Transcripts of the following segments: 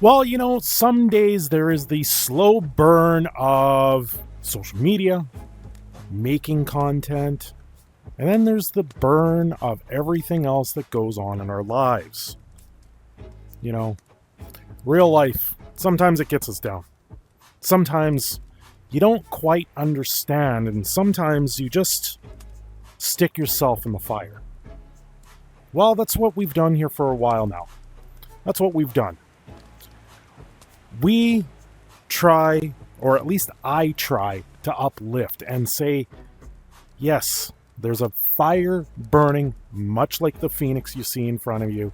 Well, some days there is the slow burn of social media, making content, and then there's the burn of everything else that goes on in our lives. Real life, sometimes it gets us down. Sometimes you don't quite understand, and sometimes you just stick yourself in the fire. Well, that's what we've done here for a while now. That's what we've done. We try, or at least I try, to uplift and say, yes, there's a fire burning, much like the phoenix you see in front of you.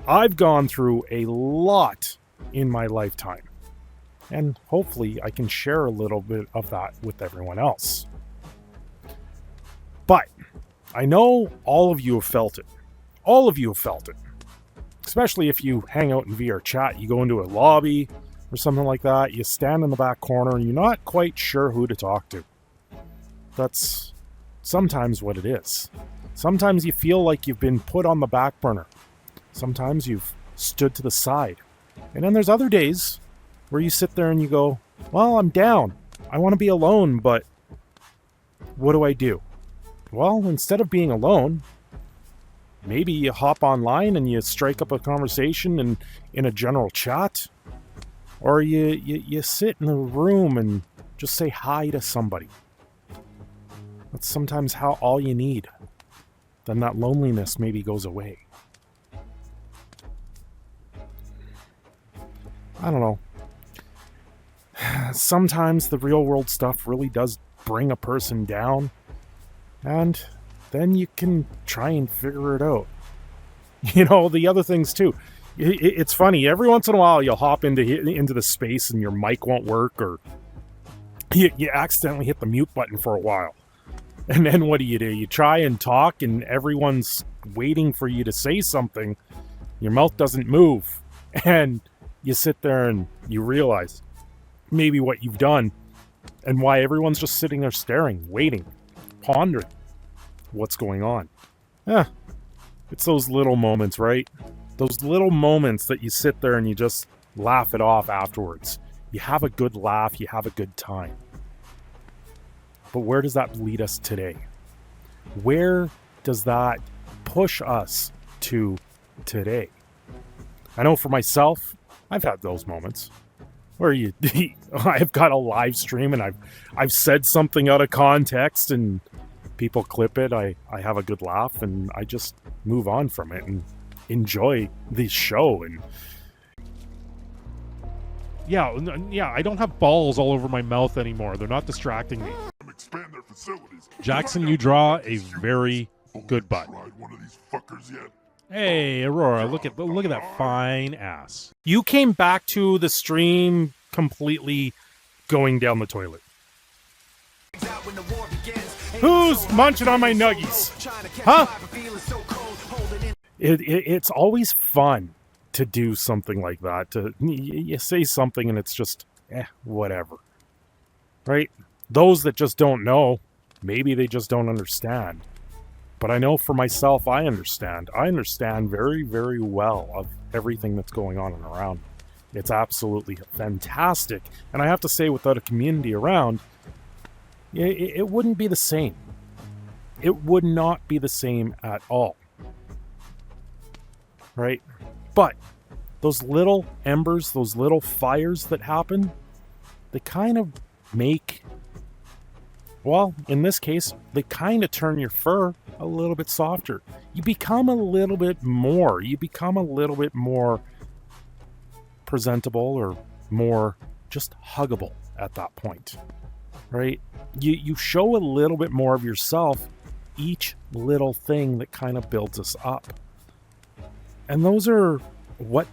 I've gone through a lot in my lifetime, and hopefully I can share a little bit of that with everyone else. But I know all of you have felt it. All of you have felt it. Especially if you hang out in vrchat, you go into a lobby or something like that, you stand in the back corner and you're not quite sure who to talk to. That's sometimes what it is. Sometimes you feel like you've been put on the back burner. Sometimes you've stood to the side. And then there's other days where you sit there and you go, well, I'm down. I want to be alone, but what do I do? Well, instead of being alone, maybe you hop online and you strike up a conversation in a general chat. Or you sit in a room and just say hi to somebody. That's sometimes all you need. Then that loneliness maybe goes away. I don't know. Sometimes the real world stuff really does bring a person down. And then you can try and figure it out. The other things too. It's funny. Every once in a while, you'll hop into the space and your mic won't work, or you accidentally hit the mute button for a while. And then what do? You try and talk, and everyone's waiting for you to say something. Your mouth doesn't move, and you sit there and you realize maybe what you've done and why everyone's just sitting there staring, waiting, pondering what's going on. It's those little moments, right? Those little moments that you sit there and you just laugh it off afterwards. You have a good laugh, you have a good time. But where does that lead us today? Where does that push us to today? I know for myself, I've had those moments where I've got a live stream and I've said something out of context and people clip it. I have a good laugh and I just move on from it and enjoy the show. And yeah, I don't have balls all over my mouth anymore. They're not distracting me. Expand their facilities. Jackson, you draw a very good butt. One of these fuckers yet? Hey, Aurora, look at that fine ass. you came back to the stream completely going down the toilet. Who's munching on my nuggies? Huh? It's always fun to do something like that. You say something and it's just, whatever. Right? Those that just don't know, maybe they just don't understand. But I know for myself, I understand. I understand very, very well of everything that's going on and around. It's absolutely fantastic. And I have to say, without a community around, it wouldn't be the same. It would not be the same at all. Right? But those little embers, those little fires that happen, they kind of make, well, in this case, they kind of turn your fur a little bit softer. You become a little bit more presentable or more just huggable at that point. Right? You show a little bit more of yourself, each little thing that kind of builds us up. And those are what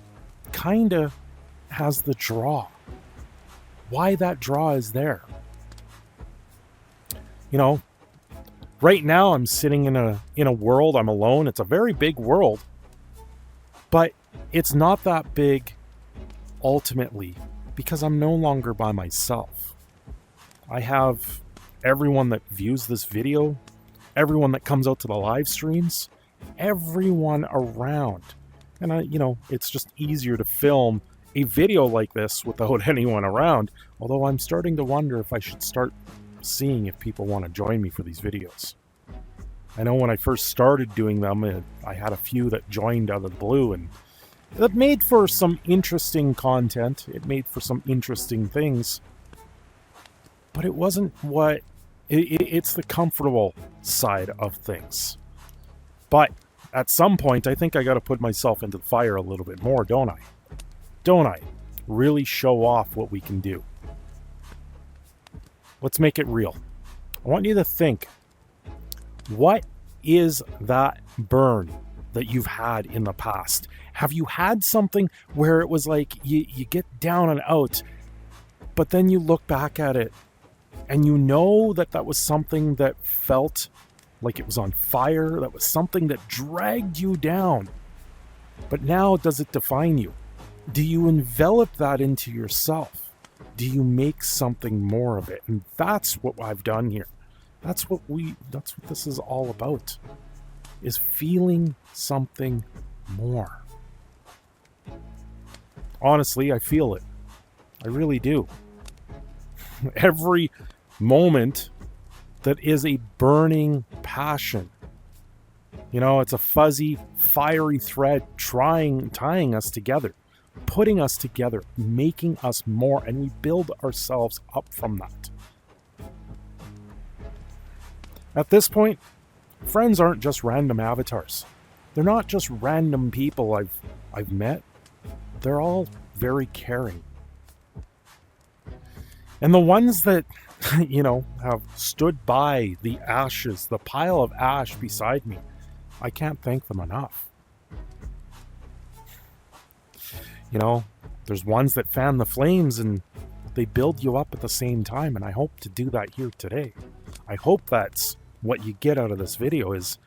kind of has the draw. Why that draw is there. You know, right now I'm sitting in a world, I'm alone. It's a very big world. But it's not that big ultimately because I'm no longer by myself. I have everyone that views this video, everyone that comes out to the live streams, everyone around. And it's just easier to film a video like this without anyone around, although I'm starting to wonder if I should start seeing if people want to join me for these videos. I know when I first started doing them, I had a few that joined out of the blue, and it made for some interesting content. It made for some interesting things. But it wasn't what... It's the comfortable side of things. But at some point, I think I got to put myself into the fire a little bit more, don't I? Don't I? Really show off what we can do. Let's make it real. I want you to think, what is that burn that you've had in the past? Have you had something where it was like you get down and out, but then you look back at it and you know that was something that felt like it was on fire, that was something that dragged you down, but now does it define you? Do you envelop that into yourself? Do you make something more of it? And that's what I've done here. That's what this is all about, is feeling something more. Honestly, I feel it. I really do. Every moment that is a burning passion. You know, it's a fuzzy, fiery thread tying us together, putting us together, making us more, and we build ourselves up from that. At this point, friends aren't just random avatars. They're not just random people I've met. They're all very caring. And the ones that, you know, have stood by the ashes, the pile of ash beside me, I can't thank them enough. You know, there's ones that fan the flames and they build you up at the same time, and I hope to do that here today. I hope that's what you get out of this video, is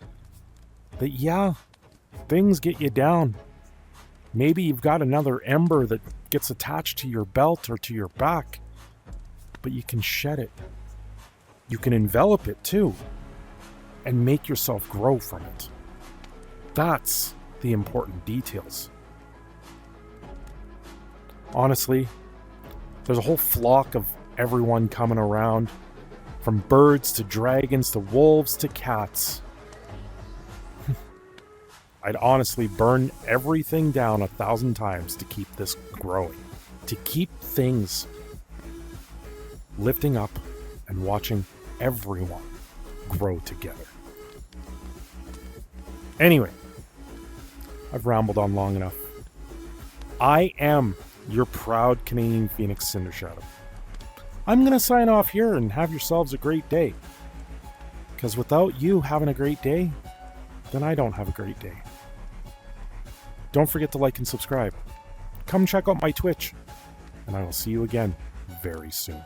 that, yeah, things get you down. Maybe you've got another ember that gets attached to your belt or to your back, but you can shed it. You can envelop it too, and make yourself grow from it. That's the important details. Honestly, there's a whole flock of everyone coming around, from birds to dragons to wolves to cats. I'd honestly burn everything down 1,000 times to keep this growing, to keep things lifting up and watching everyone grow together. Anyway, I've rambled on long enough. I am your proud Canadian Phoenix Cindershadow. I'm going to sign off here and have yourselves a great day. Because without you having a great day, then I don't have a great day. Don't forget to like and subscribe. Come check out my Twitch. And I will see you again very soon.